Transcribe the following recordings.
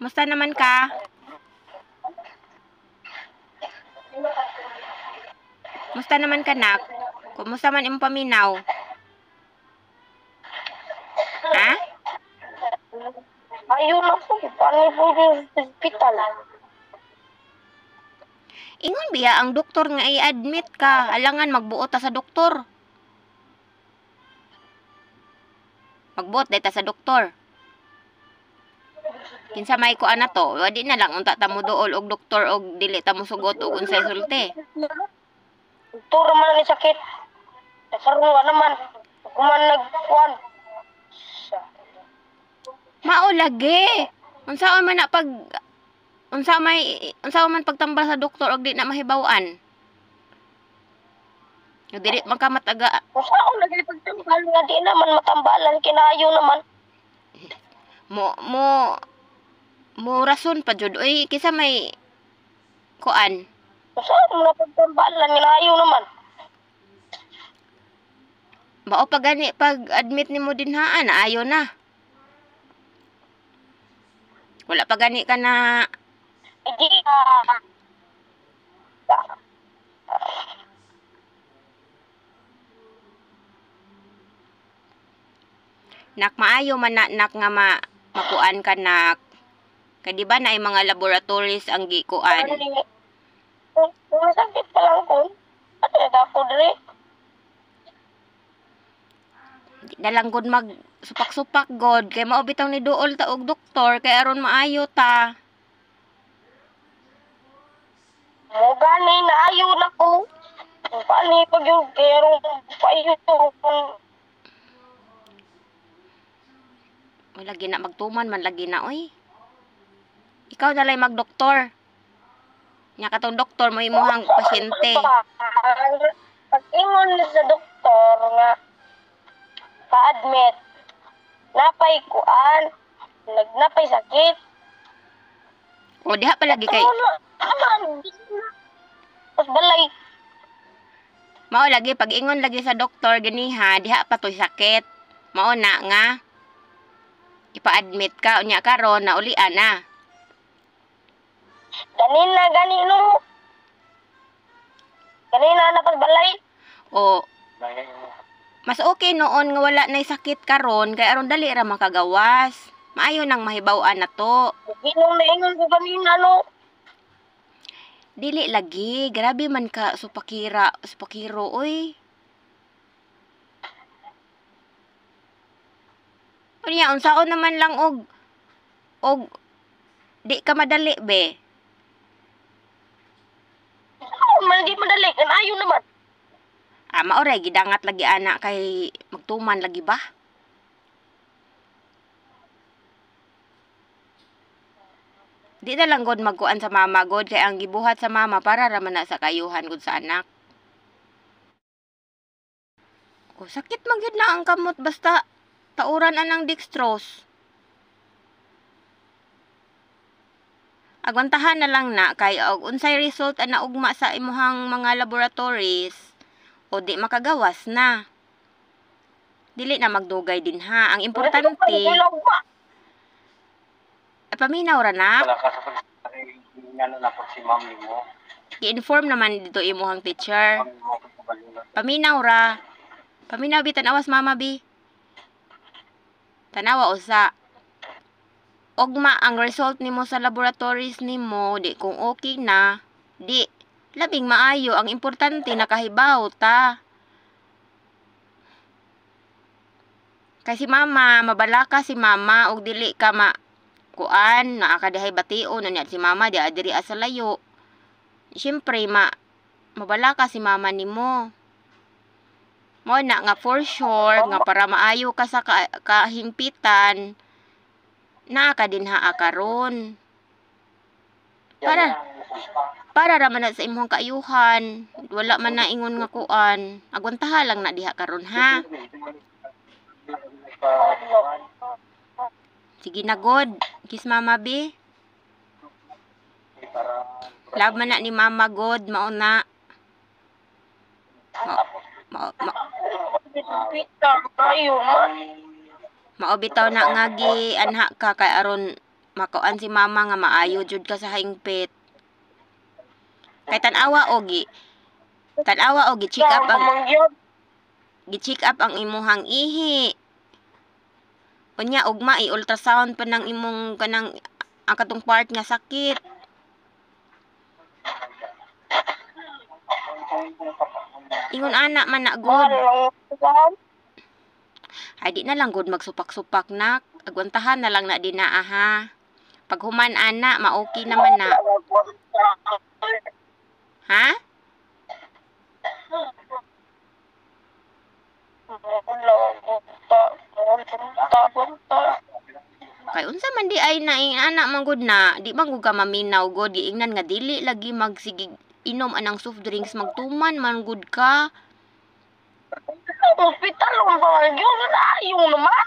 Musta naman ka? Musta naman ka, nak? Kumusta man imong paminaw? Ha? Ayun na po. Paano po yung hospital? Ingon biya ang doktor nga i-admit ka. Alangan magbuot ta sa doktor. Magbuot day ta sa doktor. Kinsa may ko ana to, wadi na lang unta ta mo duol og doktor og dili ta mo sugot og unsay sulti. Doktor man ni sakit. Karon naman. Kuman nagkuan. Mao lagi. Unsaon man na pag unsa man pagtambal sa doktor og di na mahibaw-an. Yo dili man ka mataga. Unsaon lagi pagtambal nga di naman matambalan kinayo naman. Mo rason pa jud oy kisa may kuan. Unsaon na pagtambalan kinayo naman. Mao pa gani pag admit nimo dinhaan ayo na. Wala pa gani ka na Hindi nak maayo man na nak nga makuan ka nak. Kay di ba na ay mga laboratories ang gikuan. Kung sakit pa lang ko. At ako diri. Di na lang gud mag supak-supak god kay mao bitaw ni duol ta og doktor kay aron maayo ta. Mo gani naayo na ko. Paano pag yung kero payo Wala gina magtuman man lagi na oy. Ikaw na lang magdoktor. Nya katong doktor mo imuhang pasyente. Pag ingon sa doktor nga pa-admit napay kuan nagnapay sakit. O diha pa lagi kay Tapos balay. mao lagi pag ingon lagi sa doktor ganiha diha pa toy sakit. Mao na nga ipa-admit ka unya karon na ulian na. Ganina ganino. Ganina na pas balay. O mas okay noon nga wala nay sakit karon kay aron dali ra makagawas. Maayo nang mahibaw-an na to. Ginong naingon ko ganina no. Dili lagi, grabe man ka supakiro oy. Unya unsaon naman lang og di ka madali be. Man di madali kan ayo naman. Mao ray gidangat lagi ana kay magtuman lagi ba? Di na lang god magkuan sa mama god kay ang gibuhat sa mama para ra man na sa kayuhan gud sa anak. O sakit man gyud na ang kamot basta tauran anang dextrose. Agwantahan na lang na kay og unsay result ana ugma sa imuhang mga laboratories o di makagawas na. Dili na magdugay din ha. Ang importante paminaw ra na. Wala ka sa pag-ingano na po si mami mo. I-inform naman dito imuhang teacher. Paminaw ra. Paminaw bi tanawas mama bi. Tanawa usa. Ogma ang result nimo sa laboratories nimo di kung okay na, di labing maayo ang importante nakahibaw ta. Kay si mama, mabalaka si mama og dili ka kuan naa ka dihay bation unya si mama di adiri sa layo. Syempre mabalaka si mama nimo. Mo na nga for sure nga para maayo ka sa kahimpitan na ka din haa karon. Para ra man na sa imong kaayuhan, wala man na ingon nga kuan. Agwantaha lang na diha karon ha. Sige na god. Kiss mama bi. Love man na ni mama god mao na. Mao bitaw na nga gi anha ka kay aron makuan si mama nga maayo jud ka sa hingpit. Kay tanawa og gi-check up ang gi-check up ang imuhang ihi. Unya ugma i-ultrasound pa ng imong kanang ang katong part nga sakit. Ingon ana man na good. Ay di na lang good magsupak-supak nak. Agwantahan na lang na din na aha. Pag human ana, ma-okay naman na. Ha? Kay unsa man di ay na anak man gud na, di man gud ka maminaw gud giingnan nga dili lagi magsigig inom anang soft drinks magtuman man gud ka. Hospital mo ba yun? Yung naman.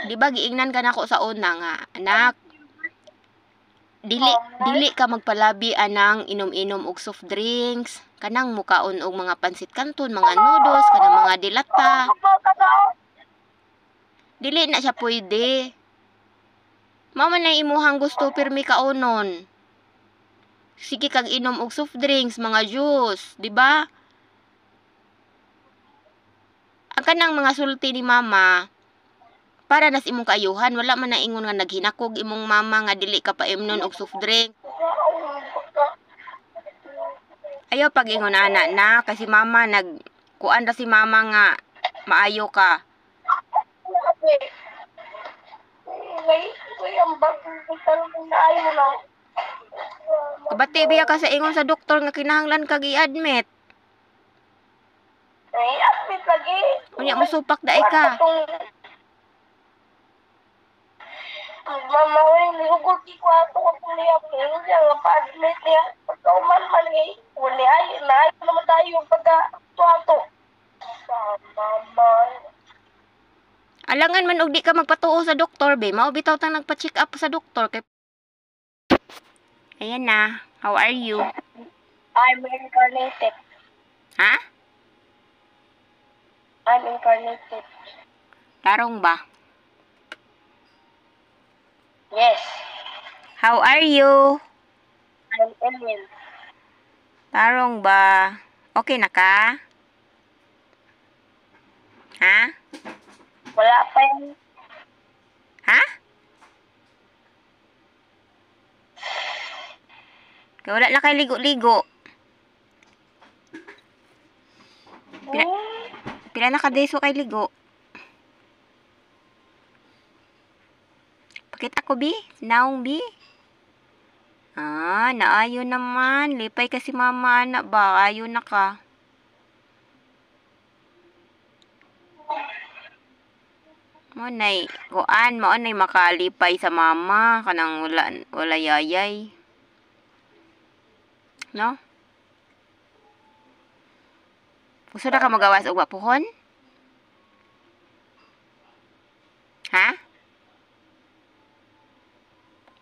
Di ba giingnan ka nako sa una nga, anak. Dili ka magpalabi anang inom-inom og soft drinks, kanang mukaon og mga pansit canton, mga noodles, kanang mga dilata. Dili na siya pwede. Mama na imuhang gusto pirmi kaonon. Sige kag inom og soft drinks, mga juice, di ba? Ang kanang mga sulti ni mama, para nas imong kaayuhan, wala man na ingon nga naghinakog imong mama nga dili ka pa imnon og soft drink. Ayaw pag ingon ana na kasi mama kuan ra si mama nga maayo ka. Kabati biya ka sa ingon sa doktor nga kinahanglan kag i-admit. Admit lagi. Unya mo supak daay ka. Mama, nilugol ki ko ato ko niya. Pero siya nga pa-admit niya. Pagkauman man eh. Wala ay. Naayo naman tayo pagka-tuwato. Mama. Alangan man og di ka magpatuo sa doktor, be. Mao bitaw tang nagpa-check up sa doktor kay. Ayan na. How are you? I'm incarnated. Ha? I'm incarnated. Tarong ba? Yes. How are you? I'm alien. Tarong ba? Okay na ka? Ha? Wala pa yan. Ha? Kaya wala na kay ligo-ligo. Pila na ka-days kay ligo? Pakit ako, bi? Naong, bi? Naayo naman. Lipay kasi mama, anak ba? Ayo na ka. Maunay makalipay sa mama. Kanang wala yayay. No? Gusto na ka magawas og mapuhon? Ha?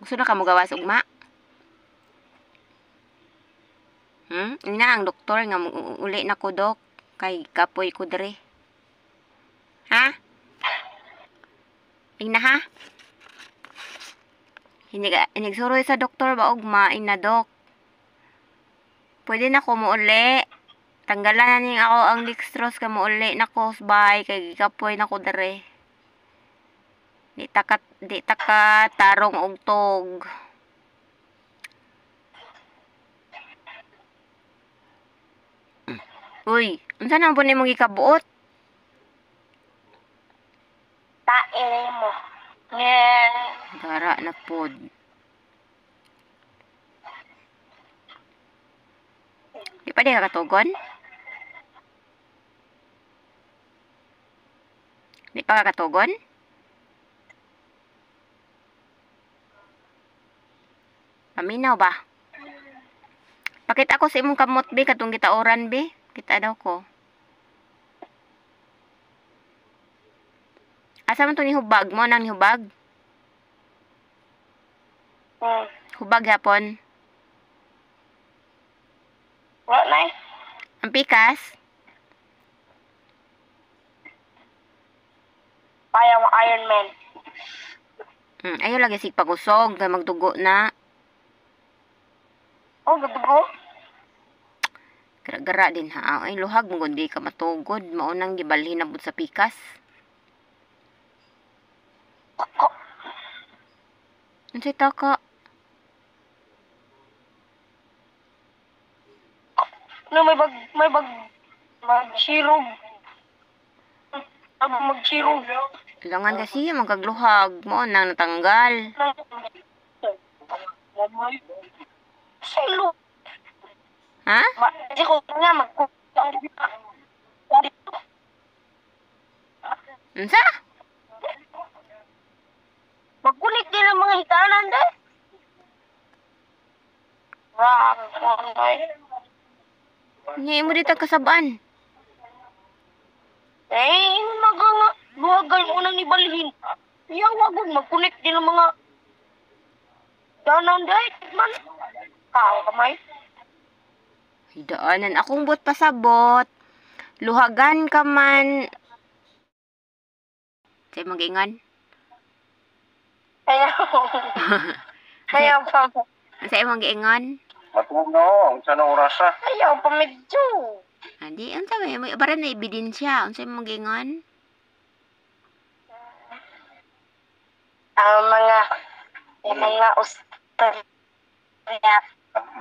Gusto na ka magawas og ma? Ina ang doktor nga uli na ko dok kay kapoy ko dere. Ha? Ina ha? Hinigsuroy sa doktor ba og ma ina dok? Pwede na ko muuli. Tanggalan na ning ako ang dextrose ka muuli na ko bye kay kapoy na ko dere. Di ta ka tarong og tog. Uy, unsa nang bunay mong ikabuot? Tae mo. Yeah. Dara na pod. Di pa di ka katugon? Di pa ka katugon? Paminaw ba? Pakita ako sa imong kamot, be, katong gitaoran, be. Kita daw ko. Asa man to ni hubag mo? Nang ni hubag? Hubag hapon? Wala na eh. Ang pikas? Parang Iron Man. Ayaw lagi sig pagusog, kay magdugo na. Oh, gadugo. Gara-gara din ha. Ay, luhag mo di ka matugod. Maunang gibalhin na sa pikas. Ako. Unsay taka? No, magsirog. Magsirog. Kailangan kasi magkagluhag. Maunang natanggal. Silo. Ha? Di ko nga magkulang. Unsa? Magkulik din ang mga hitanan dahil. Ngayon mo dito kasabaan. Nga, buhagal mo nang ibalhin. Wagod, magkulik din ang mga hitanan dahil. Man, tao kamay. Hidaanan akong bot pasabot. Luhagan ka man. Say mag-ingon. Ayaw pa. Say mag-ingon. Matulog na ho. Ang sana oras ha. Ayaw pa medyo. Andi, unsa may bara na ebidensya. Unsa mag-ingon? Ang mga Australia.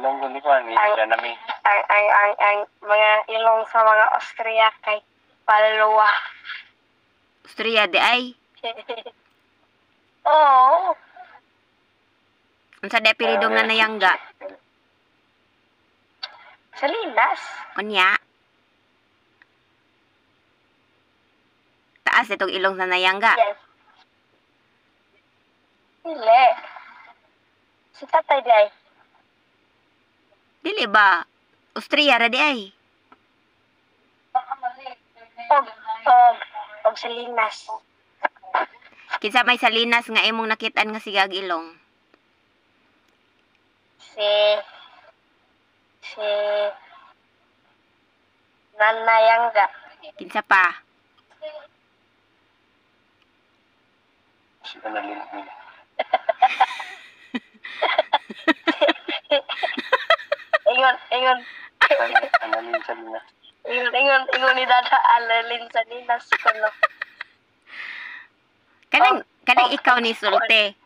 Ilang gabi ko, hindi na namin. Ang mga ilong sa mga Austria kay Palawa. Austria di ay. Oo. Unsa di piridong na nayangga? Salinas. Kunya. Taas itong ilong na nayangga. Yes. Dili. Si tatay di ay. Dili ba? Austria ra di ay. Og Salinas. Kinsa may Salinas nga imong nakitaan nga sigag ilong? Si Nanayangga. Kinsa pa? Sila na rin. Ingon. Analin sa nila. Ingon ni Dada alalin sa Ninas ko no. Kanang ikaw ni Sulte.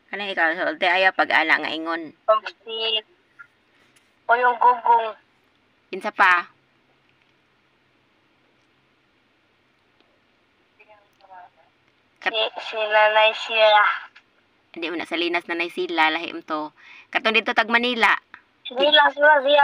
Kanang ikaw ni Sulte ayaw pag-ala nga ingon. Pagsit. O yung gugong. Kinsa pa? Si Nanay Sira. Hindi mo na Salinas na nay sila lahim to. Katong dito tag Manila. Sila siya.